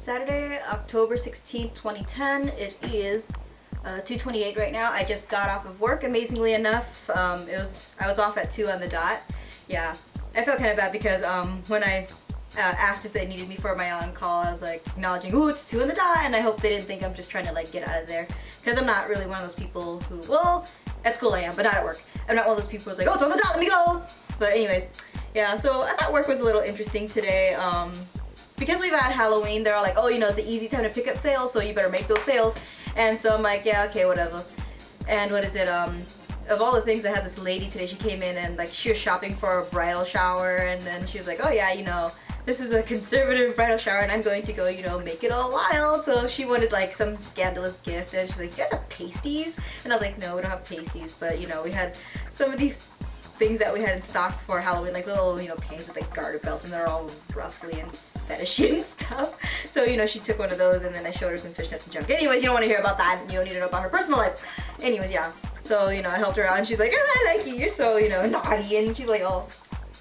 Saturday, October 16th, 2010. It is 2:28 right now. I just got off of work, amazingly enough. I was off at 2 on the dot. Yeah, I felt kind of bad because when I asked if they needed me for my on-call, I was like acknowledging, "Ooh, it's 2 on the dot," and I hope they didn't think I'm just trying to like get out of there, because I'm not really one of those people who, well, at school I am, but not at work. I'm not one of those people who's like, "Oh, it's on the dot, let me go." But anyways, yeah. So I thought work was a little interesting today. Because we've had Halloween, they're all like, "Oh, you know, it's an easy time to pick up sales, so you better make those sales." And so I'm like, yeah, okay, whatever. And what is it? Of all the things, I had this lady today. She came in and like she was shopping for a bridal shower, and then she was like, "Oh yeah, you know, this is a conservative bridal shower, and I'm going to go, you know, make it all wild." So she wanted like some scandalous gift, and she's like, "You guys have pasties?" And I was like, "No, we don't have pasties, but you know, we had some of these things that we had in stock for Halloween, like little, you know, panties with like garter belts, and they're all ruffly and fetishy and stuff." So, you know, she took one of those, and then I showed her some fishnets and junk. Anyways, you don't want to hear about that. You don't need to know about her personal life. Anyways, yeah. So, you know, I helped her out, and she's like, "Oh, I like you. You're so, you know, naughty." And she's like, "Oh,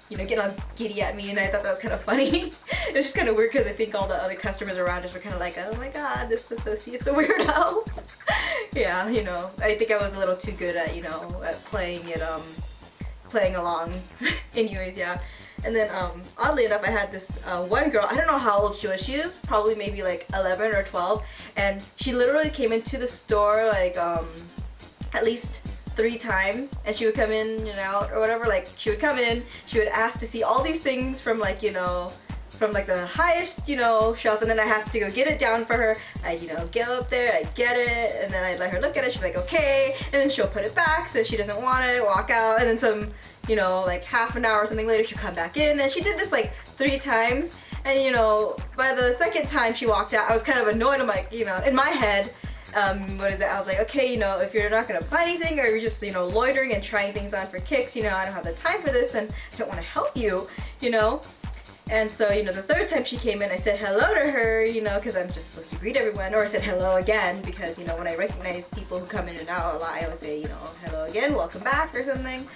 you know, getting all giddy at me," and I thought that was kind of funny. It was just kind of weird because I think all the other customers around us were kind of like, "Oh my god, this associate's a weirdo." Yeah, you know, I think I was a little too good at, you know, at playing along. Anyways, yeah. And then oddly enough, I had this one girl, I don't know how old she was. She was probably maybe like 11 or 12, and she literally came into the store like at least 3 times, and she would come in and out or whatever. Like, she would come in, she would ask to see all these things from like, you know, from like the highest, you know, shelf, and then I have to go get it down for her. I'd, you know, go up there, I'd get it, and then I'd let her look at it. She'd be like, "Okay," and then she'll put it back, says she doesn't want it, walk out, and then some, you know, like half an hour or something later, she'll come back in, and she did this like 3 times, and you know, by the second time she walked out, I was kind of annoyed. I'm like, you know, in my head, what is it? I was like, okay, you know, if you're not gonna buy anything, or you're just, you know, loitering and trying things on for kicks, you know, I don't have the time for this, and I don't want to help you, you know. And so, you know, the 3rd time she came in, I said hello to her, you know, because I'm just supposed to greet everyone, or I said hello again, because, you know, when I recognize people who come in and out a lot, I always say, you know, hello again, welcome back, or something.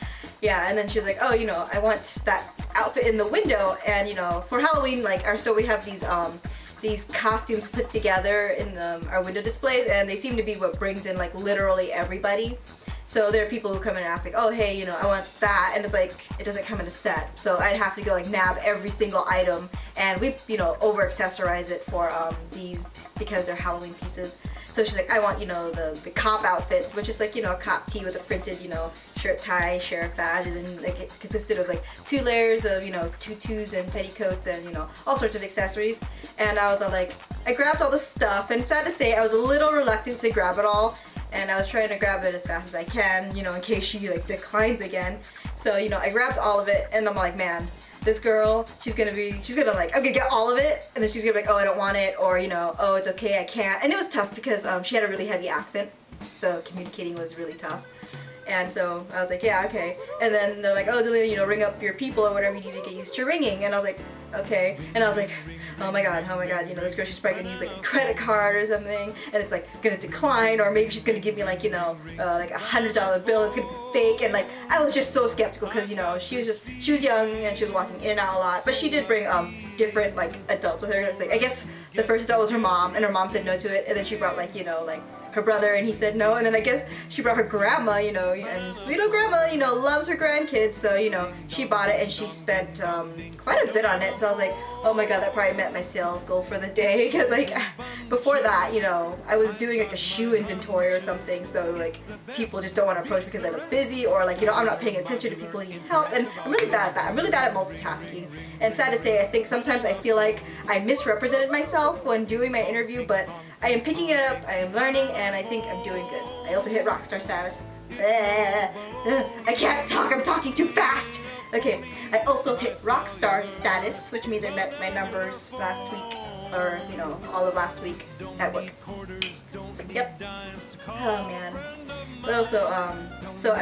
Yeah, and then she was like, "Oh, you know, I want that outfit in the window." And, you know, for Halloween, like, our store, we have these costumes put together in our window displays, and they seem to be what brings in, like, literally everybody. So there are people who come in and ask like, "Oh, hey, you know, I want that," and it's like, it doesn't come in a set. So I'd have to go like nab every single item, and we, you know, over accessorize it for these, because they're Halloween pieces. So she's like, "I want, you know, the cop outfit," which is like, you know, a cop tee with a printed, you know, shirt, tie, sheriff badge, and then like it consisted of like 2 layers of, you know, tutus and petticoats and, you know, all sorts of accessories. And I was like, I grabbed all the stuff, and sad to say, I was a little reluctant to grab it all. And I was trying to grab it as fast as I can, you know, in case she like declines again. So, you know, I grabbed all of it, and I'm like, man, this girl, she's gonna like, I'm gonna get all of it, and then she's gonna be like, "Oh, I don't want it," or, you know, "Oh, it's okay, I can't." And it was tough because she had a really heavy accent, so communicating was really tough. And so I was like, "Yeah, okay." And then they're like, "Oh, Delia, you know, ring up your people or whatever, you need to get used to ringing." And I was like, "Okay." And I was like, oh my god, you know, this girl, she's probably gonna use like a credit card or something, and it's like gonna decline, or maybe she's gonna give me like, you know, like a $100 bill, it's gonna be fake. And like, I was just so skeptical, because, you know, she was young, and she was walking in and out a lot, but she did bring different like adults with her. It's like, I guess the first adult was her mom, and her mom said no to it, and then she brought like, you know, like her brother, and he said no, and then I guess she brought her grandma, you know, and sweet old grandma, you know, loves her grandkids, so, you know, she bought it, and she spent quite a bit on it. So I was like, oh my god, that probably met my sales goal for the day, because like before that, you know, I was doing like a shoe inventory or something, so like people just don't want to approach because I look busy, or like, you know, I'm not paying attention to people who need help, and I'm really bad at that. I'm really bad at multitasking, and sad to say, I think sometimes I feel like I misrepresented myself when doing my interview, but I am picking it up, I am learning, and I think I'm doing good. I also hit rockstar status. I can't talk, I'm talking too fast! Okay, I also hit rockstar status, which means I met my numbers last week, or, you know, all of last week at work. Yep. Oh man. But also, so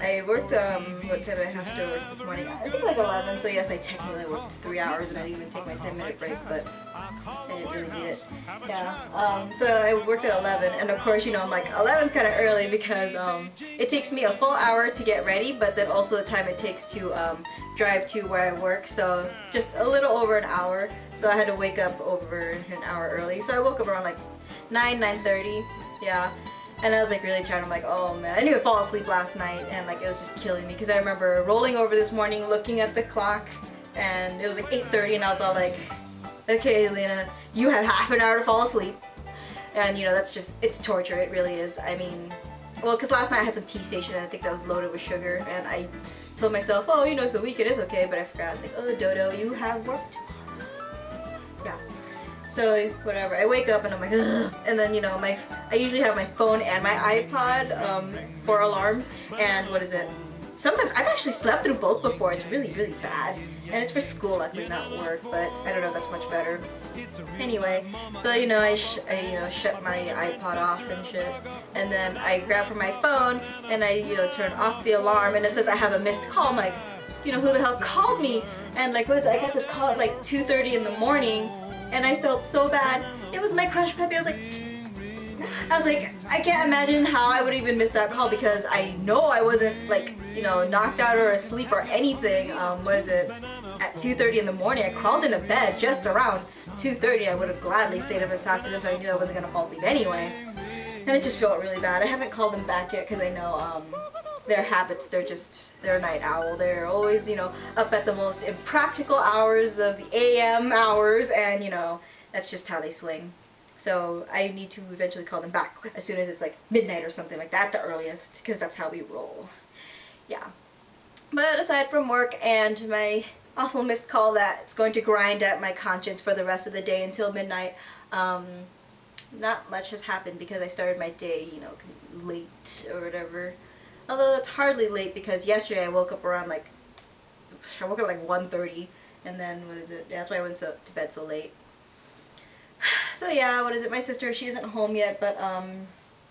I worked, what time did I have to work this morning? I think like 11, so yes, I technically worked 3 hours and I didn't even take my 10-minute break, but I didn't really need it. Yeah, so I worked at 11, and of course, you know, I'm like, 11's kind of early because it takes me a full hour to get ready, but then also the time it takes to drive to where I work, so just a little over an hour, so I had to wake up over an hour early, so I woke up around like 9:30, yeah. And I was like really tired. I'm like, oh man, I didn't even fall asleep last night, and like it was just killing me because I remember rolling over this morning, looking at the clock, and it was like 8:30, and I was all like, okay, Lena, you have half an hour to fall asleep. And you know, that's just, it's torture, it really is. I mean, well, because last night I had some tea station and I think that was loaded with sugar, and I told myself, oh, you know, it's a weekend, it's okay, but I forgot. I was like, oh, Dodo, you have work tomorrow. Yeah. So whatever, I wake up and I'm like, ugh. And then, you know, I usually have my phone and my iPod for alarms, and what is it? Sometimes I've actually slept through both before. It's really, really bad, and it's for school, luckily, not work. But I don't know, that's much better. Anyway, so you know, I shut my iPod off and shit, and then I grab for my phone and I turn off the alarm, and it says I have a missed call. I'm like, you know, who the hell called me? And like, what is it? I got this call at like 2:30 in the morning. And I felt so bad. It was my crush Peppy. I was like, I can't imagine how I would even miss that call, because I know I wasn't like, you know, knocked out or asleep or anything. What is it? At 2:30 in the morning, I crawled into bed just around 2:30. I would have gladly stayed up and talked to them if I knew I wasn't gonna fall asleep anyway. And it just felt really bad. I haven't called them back yet because I know their habits, they're a night owl. They're always, you know, up at the most impractical hours of the AM hours, and you know, that's just how they swing. So I need to eventually call them back as soon as it's like midnight or something like that at the earliest, because that's how we roll. Yeah. But aside from work and my awful missed call that's going to grind at my conscience for the rest of the day until midnight, not much has happened because I started my day, you know, late or whatever. Although that's hardly late, because yesterday I woke up around like, I woke up like 1:30, and then, what is it? Yeah, that's why I went to bed so late. So yeah, what is it? My sister, she isn't home yet, but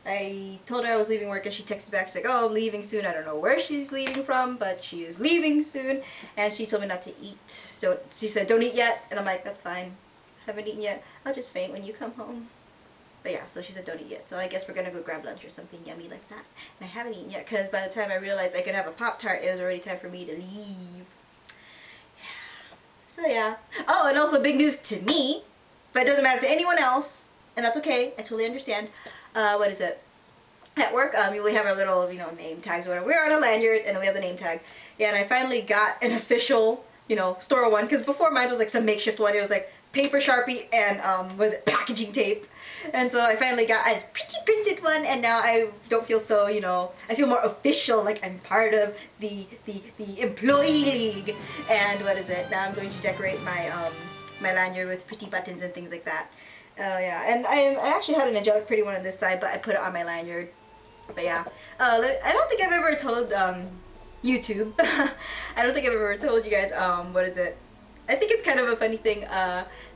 I told her I was leaving work, and she texted back. She's like, oh, I'm leaving soon. I don't know where she's leaving from, but she is leaving soon, and she told me not to eat. She said, don't eat yet, and I'm like, that's fine. Haven't eaten yet. I'll just faint when you come home. But yeah, so she said don't eat yet. So I guess we're gonna go grab lunch or something yummy like that. And I haven't eaten yet because by the time I realized I could have a Pop-Tart, it was already time for me to leave. Yeah. So yeah. Oh, and also big news to me, but it doesn't matter to anyone else, and that's okay. I totally understand. What is it? At work, we have our little, you know, name tags or whatever. We're on a lanyard, and then we have the name tag. Yeah, and I finally got an official, you know, store one, because before mine was like some makeshift one. It was like paper Sharpie and what is it, packaging tape. And so I finally got a pretty printed one, and now I don't feel so, you know, I feel more official, like I'm part of the employee league. And what is it? Now I'm going to decorate my my lanyard with pretty buttons and things like that. Yeah, and I actually had an angelic pretty one on this side, but I put it on my lanyard. But yeah, I don't think I've ever told YouTube. I don't think I've ever told you guys what is it? I think it's kind of a funny thing.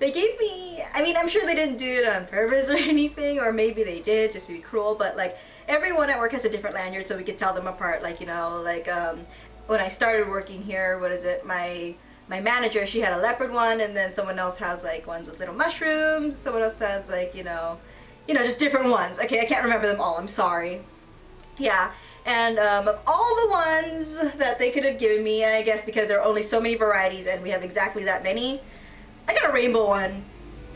They gave me, I mean, I'm sure they didn't do it on purpose or anything, or maybe they did just to be cruel, but like everyone at work has a different lanyard, so we could tell them apart. Like, you know, like when I started working here, what is it, my manager, she had a leopard one, and then someone else has like ones with little mushrooms, someone else has like, you know, just different ones. Okay, I can't remember them all, I'm sorry. Yeah. And of all the ones that they could have given me, I guess because there are only so many varieties and we have exactly that many, I got a rainbow one.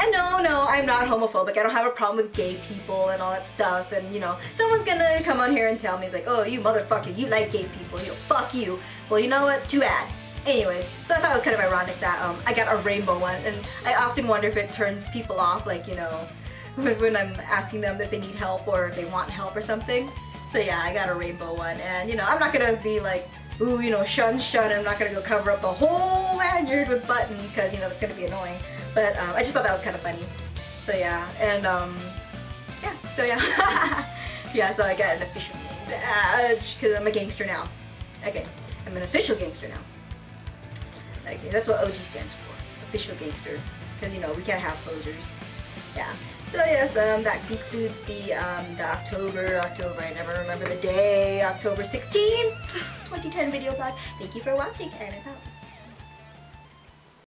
And no, I'm not homophobic. I don't have a problem with gay people and all that stuff. And, you know, someone's gonna come on here and tell me, it's like, oh, you motherfucker, you like gay people, you know, fuck you. Well, you know what? Too bad. Anyways, so I thought it was kind of ironic that I got a rainbow one. And I often wonder if it turns people off, like, you know, when I'm asking them if they need help or if they want help or something. So yeah, I got a rainbow one, and you know, I'm not gonna be like, ooh, you know, shun, I'm not gonna go cover up the whole lanyard with buttons, because, you know, that's gonna be annoying. But I just thought that was kind of funny. So yeah, and yeah, so yeah. Yeah, so I got an official badge, because I'm a gangster now. Okay, I'm an official gangster now. Okay, that's what OG stands for, official gangster, because, you know, we can't have posers. Yeah, So yes, that concludes the October, I never remember the day, October 16th, 2010 video blog. Thank you for watching, and I'm out.